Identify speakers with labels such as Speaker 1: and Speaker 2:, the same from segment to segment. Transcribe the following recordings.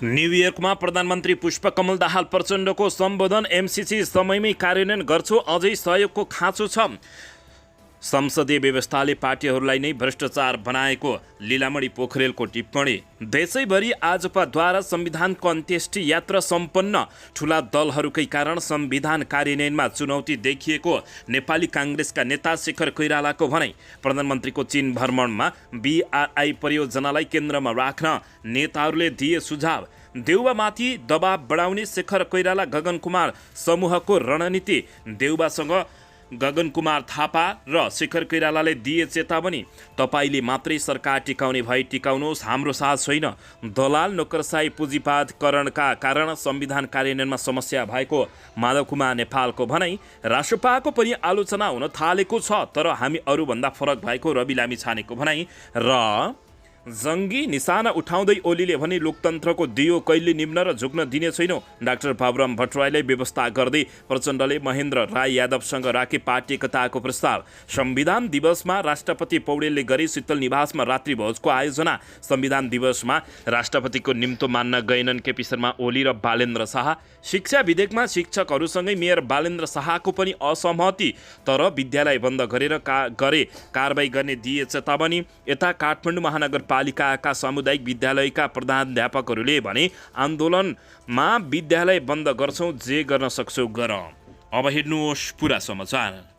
Speaker 1: न्युयोर्कमा प्रधानमन्त्री पुष्पकमल दाहाल प्रचण्डको सम्बोधन एमसिसी समयमै कार्यान्वयन गर्छु, अझै सहयोगको खाँचो छ। संसदीय व्यवस्थाले पार्टीहरूलाई नै भ्रष्टाचार बनाएको लीलामणि पोखरेलको टिप्पणी। देशैभरि आजपाद्वारा संविधानको अन्त्येष्टि यात्रा सम्पन्न। ठुला दलहरूकै कारण संविधान कार्यान्वयनमा चुनौती देखिएको नेपाली काङ्ग्रेसका नेता शेखर कोइरालाको भनाइ। प्रधानमन्त्रीको चीन भ्रमणमा BRI परियोजनालाई केन्द्रमा राख्न नेताहरूले दिए सुझाव। देउबामाथि दबाव बढाउने शेखर कोइराला गगन कुमार समूहको रणनीति। देउबासँग गगन कुमार थापा र शेखर कोइरालाले दिए चेतावनी। तपाईले मात्रै सरकार टिकाउने भए टिकाउनुहोस्, हाम्रो साथ छैन। दलाल नोकरसाही पुँजीवादकरणका कारण संविधान कार्यान्वयनमा समस्या भएको माधव कुमार नेपालको भनाइ। राष्ट्रपाको पनि आलोचना हुन थालेको छ, तर हामी अरूभन्दा फरक भएको रवि लामिछानेको भनाइ। र जङ्गी निशाना उठाउँदै ओलीले भने लोकतन्त्रको दियो कहिले निम्न र झुक्न दिने छैनौँ। डाक्टर बाबुराम भट्टराईले व्यवस्था गर्दै प्रचण्डले महेन्द्र राय यादवसँग राखे पार्टी एकताको प्रस्ताव। संविधान दिवसमा राष्ट्रपति पौडेलले गरी शीतल निवासमा रात्रिभोजको आयोजना। संविधान दिवसमा राष्ट्रपतिको निम्तो मान्न गएनन् केपी शर्मा ओली र बालेन्द्र शाह। शिक्षा विधेयकमा शिक्षकहरूसँगै मेयर बालेन्द्र शाहको पनि असहमति, तर विद्यालय बन्द गरेर कारबाही गर्ने दिए चेतावनी। यता काठमाडौँ महानगरपालिकाका सामुदायिक विद्यालयका प्रधानाध्यापकहरूले भने आन्दोलनमा विद्यालय बन्द गर्छौँ, जे गर्न सक्छौ गर। अब हेर्नुहोस् पुरा समाचार।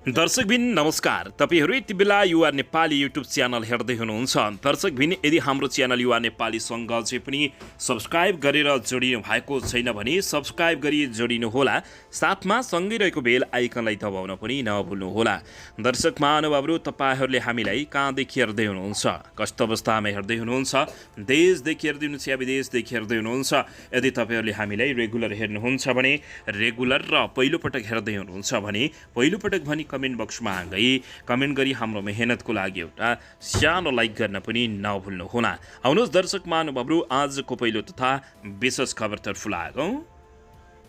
Speaker 1: दर्शकबिन नमस्कार। तपाईहरू यति बेला युवा नेपाली युट्युब च्यानल हेर्दै हुनुहुन्छ। दर्शकबिन यदि हाम्रो च्यानल युवा नेपालीसँग अझै पनि सब्सक्राइब गरेर जोडिनु भएको छैन भने सब्सक्राइब गरी जोडिनुहोला। साथमा सँगै रहेको बेल आइकनलाई दबाउन पनि नभुल्नुहोला। दर्शक महानुभावहरू, तपाईँहरूले हामीलाई कहाँदेखि हेर्दै हुनुहुन्छ, कस्तो अवस्थामा हेर्दै हुनुहुन्छ, देशदेखि हेर्दै हुनुहुन्छ या विदेशदेखि हेर्दै हुनुहुन्छ? यदि तपाईँहरूले हामीलाई रेगुलर हेर्नुहुन्छ भने रेगुलर र पहिलोपटक हेर्दै हुनुहुन्छ भने पहिलोपटक भनी कमेन्ट बक्समा गई कमेन्ट गरी हाम्रो मेहनतको लागि एउटा सानो लाइक गर्न पनि नभुल्नुहोला। आउनुहोस् दर्शक महानुभावहरू, आजको पहिलो तथा विशेष खबरतर्फ लागौँ।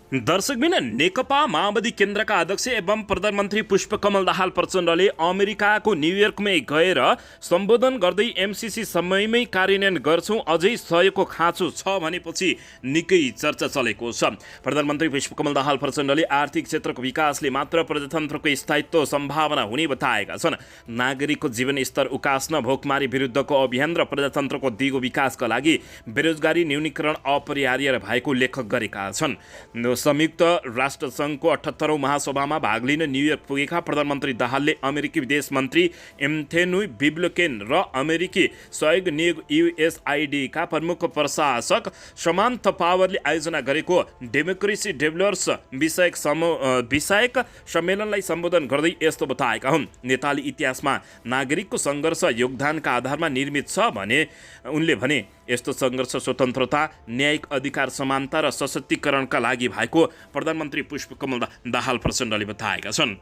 Speaker 1: दर्शकबिन नेकपा माओवादी केन्द्रका अध्यक्ष एवं प्रधानमन्त्री पुष्पकमल दाहाल प्रचण्डले अमेरिकाको न्युयोर्कमै गएर सम्बोधन गर्दै एमसिसी समयमै कार्यान्वयन गर्छौँ, अझै सहयोगको खाँचो छ भनेपछि निकै चर्चा चलेको छ। प्रधानमन्त्री पुष्पकमल दाहाल प्रचण्डले आर्थिक क्षेत्रको विकासले मात्र प्रजातन्त्रको स्थायित्व सम्भावना हुने बताएका छन्। नागरिकको जीवनस्तर उकास्न, भोकमारी विरुद्धको अभियान र प्रजातन्त्रको दिगो विकासका लागि बेरोजगारी न्यूनीकरण अपरिहार्य भएको लेख गरेका छन्। संयुक्त राष्ट्रसङ्घको 78औं महासभामा भाग लिन न्युयोर्क पुगेका प्रधानमन्त्री दाहालले अमेरिकी विदेश मन्त्री एन्थोनी ब्लिङ्केन र अमेरिकी सहयोग नियोग USAID का प्रमुख प्रशासक समान्था पावरले आयोजना गरेको डेमोक्रेसी डेभलपर्स विषयक सम्मेलनलाई सम्बोधन गर्दै यस्तो बताएका हुन्। नेपाली इतिहासमा नागरिकको सङ्घर्ष योगदानका आधारमा निर्मित छ भने उनले भने यस्तो सङ्घर्ष स्वतन्त्रता, न्यायिक अधिकार, समानता र सशक्तिकरणका लागि भएको प्रधानमन्त्री पुष्पकमल दाहाल प्रचण्डले बताएका छन्।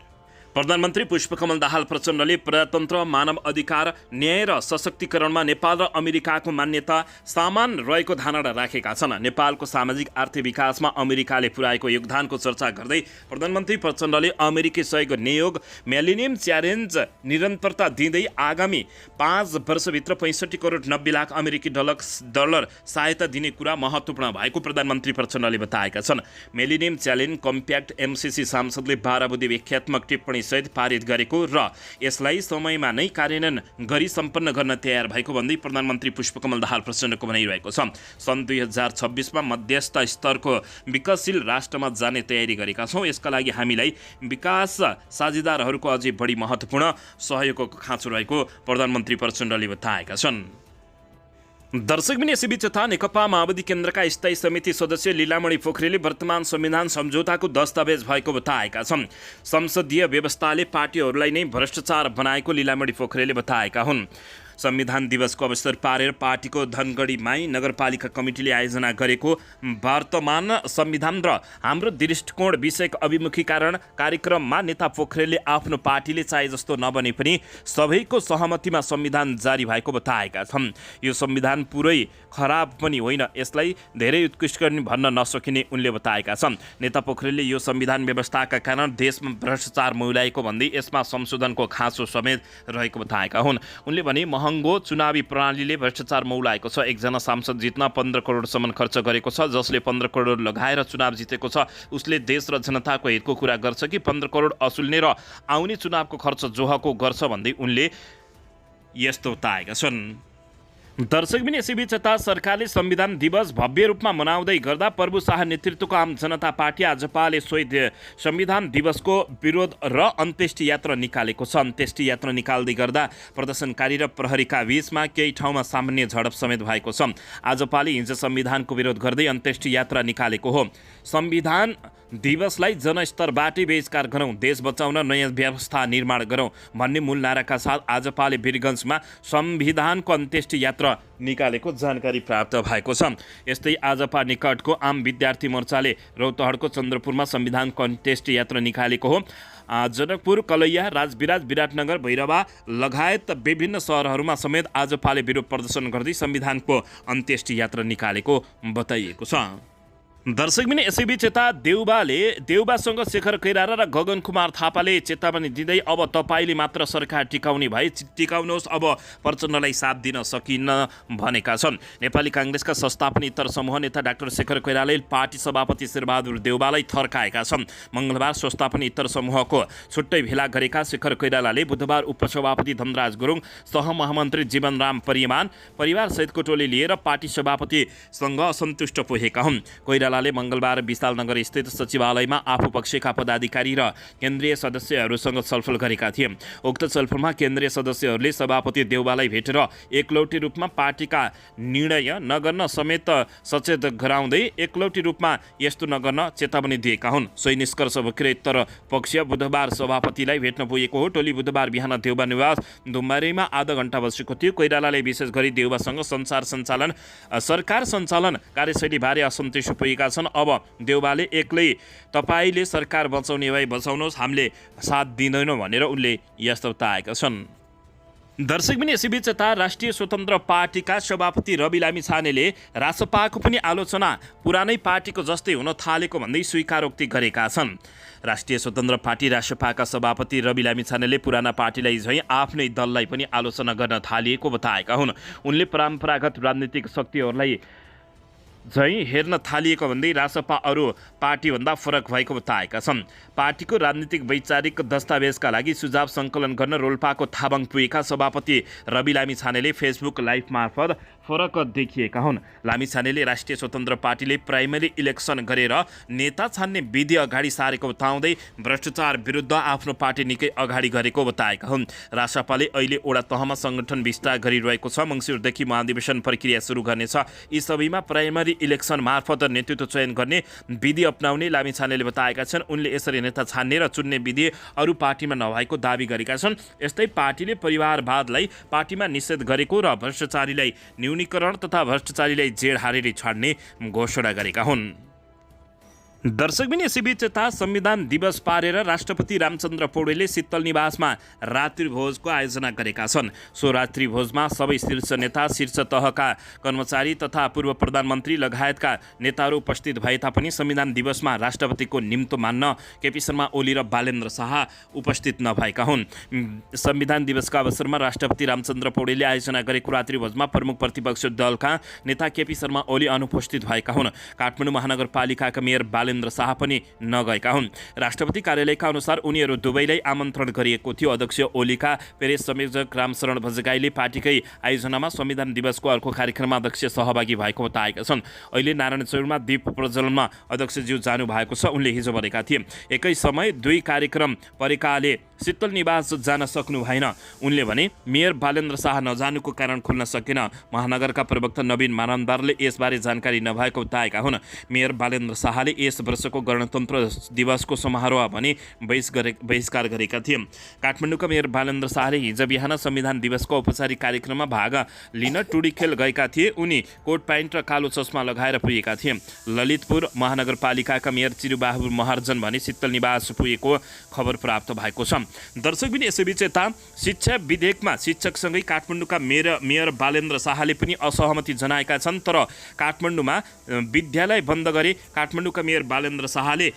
Speaker 1: प्रधानमन्त्री पुष्पकमल दाहाल प्रचण्डले प्रजातन्त्र, मानव अधिकार, न्याय र सशक्तिकरणमा नेपाल र अमेरिकाको मान्यता समान रहेको धारणा राखेका छन्। नेपालको सामाजिक आर्थिक विकासमा अमेरिकाले पुर्याएको योगदानको चर्चा गर्दै प्रधानमन्त्री प्रचण्डले अमेरिकी सहयोग नियोग मिलेनियम च्यालेन्ज निरन्तरता दिँदै आगामी 5 वर्षभित्र 65 करोड 90 लाख अमेरिकी डलर सहायता दिने कुरा महत्त्वपूर्ण भएको प्रधानमन्त्री प्रचण्डले बताएका छन्। मिलेनियम च्यालेन्ज कम्प्याक्ट एमसिसी सांसदले 12 बुँदे व्याख्यात्मक टिप्पणी सहित पारित गरेको र यसलाई समयमा नै कार्यान्वयन गरी सम्पन्न गर्न तयार भएको भन्दै प्रधानमन्त्री पुष्पकमल दाहाल प्रचण्डको भनाइरहेको छ। सन् 2026मा मध्यस्थ स्तरको विकासशील राष्ट्रमा जाने तयारी गरेका छौँ। यसका लागि हामीलाई विकास साझेदारहरूको अझै बढी महत्त्वपूर्ण सहयोगको खाँचो रहेको प्रधानमन्त्री प्रचण्डले बताएका छन्। दर्शकबिन यसैबीच यता नेकपा माओवादी केन्द्रका स्थायी समिति सदस्य लीलामणि पोखरेलले वर्तमान संविधान सम्झौताको दस्तावेज भएको बताएका छन्। संसदीय व्यवस्थाले पार्टीहरूलाई नै भ्रष्टाचार बनाएको लीलामणि पोखरेलले बताएका हुन्। संविधान दिवसको अवसर पारेर पार्टीको धनगढी माई नगरपालिका कमिटीले आयोजना गरेको वर्तमान संविधान र हाम्रो दृष्टिकोण विषयक अभिमुखीकरण कार्यक्रममा नेता पोखरेलले आफ्नो पार्टीले चाहे जस्तो नबने पनि सबैको सहमतिमा संविधान जारी भएको बताएका छन्। यो संविधान पुरै खराब पनि होइन, यसलाई धेरै उत्कृष्ट भन्न नसकिने उनले बताएका छन्। नेता पोखरेलले यो संविधान व्यवस्थाका कारण देशमा भ्रष्टाचार मौलाएको भन्दै यसमा संशोधनको खाँचो समेत रहेको बताएका हुन्। उनले भने महँगो चुनावी प्रणालीले भ्रष्टाचार मौलाएको छ। एकजना सांसद जित्न 15 करोडसम्म खर्च गरेको छ। जसले 15 करोड लगाएर चुनाव जितेको छ उसले देश र जनताको हितको कुरा गर्छ कि 15 करोड असुल्ने र आउने चुनावको खर्च जोहको गर्छ भन्दै उनले यस्तो बताएका छन्। दर्शकबिन यसैबीच यता सरकारले संविधान दिवस भव्य रूपमा मनाउँदै गर्दा प्रभु शाह नेतृत्वको आम जनता पार्टी आजपाले सोही संविधान दिवसको विरोध र अन्त्येष्टि यात्रा निकालेको छ। अन्त्येष्टि यात्रा निकाल्दै गर्दा प्रदर्शनकारी र प्रहरीका बीचमा केही ठाउँमा सामान्य झडप समेत भएको छ। आजपाले हिजो संविधानको विरोध गर्दै अन्त्येष्टि यात्रा निकालेको हो। संविधान दिवसलाई जनस्तरबाटै बहिष्कार गरौँ, देश बचाउन नयाँ व्यवस्था निर्माण गरौँ भन्ने मूल नाराका साथ आजपाले वीरगञ्जमा संविधानको अन्त्येष्टि यात्रा निकालेको जानकारी प्राप्त भएको छ। यस्तै आजपा निकटको आम विद्यार्थी मोर्चाले रौतहटको चन्द्रपुरमा संविधानको अन्त्येष्टि यात्रा निकालेको हो। जनकपुर, कलैया, राजविराज, विराटनगर, भैरवा लगायत विभिन्न सहरहरूमा समेत आजपाले विरोध प्रदर्शन गर्दै संविधानको अन्त्येष्टि यात्रा निकालेको बताइएको छ। दर्शकबिन यसैबीच यता देउबासँग शेखर कोइराला र गगन कुमार थापाले चेतावनी दिँदै अब तपाईँले मात्र सरकार टिकाउने भए टिकाउनुहोस्, अब प्रचण्डलाई साथ दिन सकिन्न भनेका छन्। नेपाली काङ्ग्रेसका संस्थापनेतर समूह नेता डाक्टर शेखर कोइरालाले पार्टी सभापति शेरबहादुर देउबालाई थर्काएका छन्। मङ्गलबार संस्थापनेतर समूहको छुट्टै भेला गरेका शेखर कोइरालाले बुधबार उपसभापति धनराज गुरुङ, सहमहामन्त्री जीवनराम परियामान परिवारसहितको टोली लिएर पार्टी सभापतिसँग असन्तुष्ट पुगेका हुन्। कोइरालाले मङ्गलबार विशालनगर स्थित सचिवालयमा आफू पक्षका पदाधिकारी र केन्द्रीय सदस्यहरूसँग छलफल गरेका थिए। उक्त छलफलमा केन्द्रीय सदस्यहरूले सभापति देउबालाई भेटेर एकलौटी रूपमा पार्टीका निर्णय नगर्न समेत सचेत गराउँदै एकलौटी रूपमा यस्तो नगर्न चेतावनी दिएका हुन्। सोही निष्कर्ष बोकेर उत्तर पक्ष बुधबार सभापतिलाई भेट्न पुगेको हो। टोली बुधबार बिहान देउबा निवास धुम्बारीमा आधा घण्टा बसेको थियो। कोइरालाले विशेष गरी देउबासँग सरकार सञ्चालन कार्यशैली बारे असन्तुष्ट पुगेका छन्। अब देउबाले एक्लै तपाईँले सरकार बचाउने भए बचाउनुहोस्, हामीले साथ दिँदैनौँ भनेर उनले यस्तो बताएका छन्। दर्शकबिन यसैबीच यता राष्ट्रिय स्वतन्त्र पार्टीका सभापति रवि लामिछानेले रासपाको पनि आलोचना पुरानै पार्टीको जस्तै हुन थालेको भन्दै स्वीकारोक्ति गरेका छन्। राष्ट्रिय स्वतन्त्र पार्टी रासपाका सभापति रवि लामिछानेले पुराना पार्टीलाई झैँ आफ्नै दललाई पनि आलोचना गर्न थालिएको बताएका हुन्। उनले परम्परागत राजनीतिक शक्तिहरूलाई झैँ हेर्न थालिएको भन्दै रासपा अरू पार्टीभन्दा फरक भएको बताएका छन्। पार्टीको राजनीतिक वैचारिक दस्तावेजका लागि सुझाव सङ्कलन गर्न रोल्पाको थाबाङ पुगेका सभापति रवि लामिछानेले फेसबुक लाइभ मार्फत फरक देखिएका हुन्। लामिछानेले राष्ट्रिय स्वतन्त्र पार्टीले प्राइमेरी इलेक्सन गरेर नेता छान्ने विधि अगाडि सारेको बताउँदै भ्रष्टाचार विरुद्ध आफ्नो पार्टी निकै अगाडि गरेको बताएका हुन्। रासपाले अहिले ओडा तहमा सङ्गठन विस्तार गरिरहेको छ। मङ्सिरदेखि महाधिवेशन प्रक्रिया सुरु गर्नेछ। यी सबैमा प्राइमेरी इलेक्सन मार्फत नेतृत्व चयन गर्ने विधि अपनाउने लामिछानेले बताएका छन्। उनले यसरी नेता छान्ने र चुन्ने विधि अरू पार्टीमा नभएको दावी गरेका छन्। यस्तै पार्टीले परिवारवादलाई पार्टीमा निषेध गरेको र भ्रष्टाचारीलाई न्यूनीकरण तथा भ्रष्टाचारीलाई जेल हारेर छाड्ने घोषणा गरेका हुन्। दर्शकबिन यसैबीच यता संविधान दिवस पारेर राष्ट्रपति रामचन्द्र पौडेलले शीतल निवासमा रात्रि भोजको आयोजना गरेका छन्। सो रात्रि भोजमा सबै शीर्ष नेता, शीर्ष तहका कर्मचारी तथा पूर्व प्रधानमन्त्री लगायतका नेताहरू उपस्थित भए तापनि संविधान दिवसमा राष्ट्रपतिको निम्तो मान्न केपी शर्मा ओली र बालेन्द्र शाह उपस्थित नभएका हुन्। संविधान दिवसका अवसरमा राष्ट्रपति रामचन्द्र पौडेलले आयोजना गरेको रात्रि भोजमा प्रमुख प्रतिपक्ष दलका नेता केपी शर्मा ओली अनुपस्थित भएका हुन्। काठमाडौँ महानगरपालिकाका मेयर बालेन्द्र शाह पनि नगएका हुन्। राष्ट्रपति कार्यालयका अनुसार उनीहरू दुवैलाई आमन्त्रण गरिएको थियो। अध्यक्ष ओलीका प्रेस संयोजक रामशरण भजगाईले पार्टीकै आयोजनामा संविधान दिवसको अर्को कार्यक्रममा अध्यक्ष सहभागी भएको बताएका छन्। अहिले नारायणचौरमा दीप प्रज्वलनमा अध्यक्षज्यू जानु भएको छ, उनले हिजो भनेका थिए। एकै समय दुई कार्यक्रम परेकाले शीतल निवास जान सक्नु भएन। उनले भने मेयर बालेन्द्र शाह नजानुको कारण खुल्न सकेन। महानगरका प्रवक्ता नवीन मानन्दारले यसबारे जानकारी नभएको बताएका हुन्। मेयर बालेन्द्र शाहले यस वर्षको गणतन्त्र दिवसको समारोह भने बहिष्कार गरेका थिए। काठमाडौँका मेयर बालेन्द्र शाहले हिजो बिहान संविधान दिवसको औपचारिक कार्यक्रममा भाग लिन टुडीखेल गएका थिए। उनी कोट प्यान्ट र कालो चस्मा लगाएर पुगेका थिए। ललितपुर महानगरपालिकाका मेयर चिरुबाबु महर्जन भने शीतल निवास पुगेको खबर प्राप्त भएको छ। दर्शकबिन यसैबीच यता शिक्षा विधेयकमा शिक्षकसँगै काठमाडौँका मेयर बालेन्द्र शाहले पनि असहमति जनाएका छन्। तर काठमाडौँमा विद्यालय बन्द गरे काठमाडौँका मेयर बालेन्द्र शाहले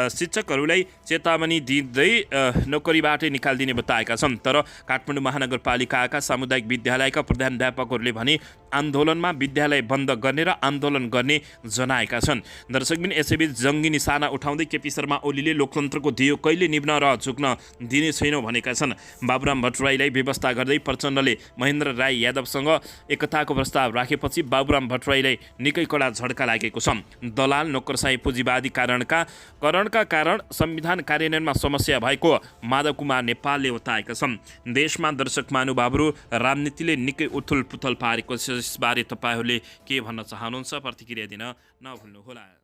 Speaker 1: शिक्षकहरूलाई चेतावनी दिँदै नोकरीबाटै निकालिदिने बताएका छन्। तर काठमाडौँ महानगरपालिकाका सामुदायिक विद्यालयका प्रधानाध्यापकहरूले भने आन्दोलनमा विद्यालय बन्द गर्ने र आन्दोलन गर्ने जनाएका छन्। दर्शकबिन यसैबीच जङ्गी निशाना उठाउँदै केपी शर्मा ओलीले लोकतन्त्रको दियो कहिले निभ्न र झुक्न दिने छैनौँ भनेका छन्। बाबुराम भट्टराईलाई व्यवस्था गर्दै प्रचण्डले महेन्द्र राई यादवसँग एकताको प्रस्ताव राखेपछि बाबुराम भट्टराईलाई निकै कडा झड्का लागेको छ। दलाल नोकरशाही पुँजीवादी करणका कारण संविधान कार्यान्वयनमा समस्या भएको माधव कुमार नेपालले बताएका छन्। देशमा दर्शक महानुभावहरू राजनीतिले निकै उथुल पुथल पारेको छ। यसबारे तपाईँहरूले के भन्न चाहनुहुन्छ प्रतिक्रिया दिन नभुल्नुहोला।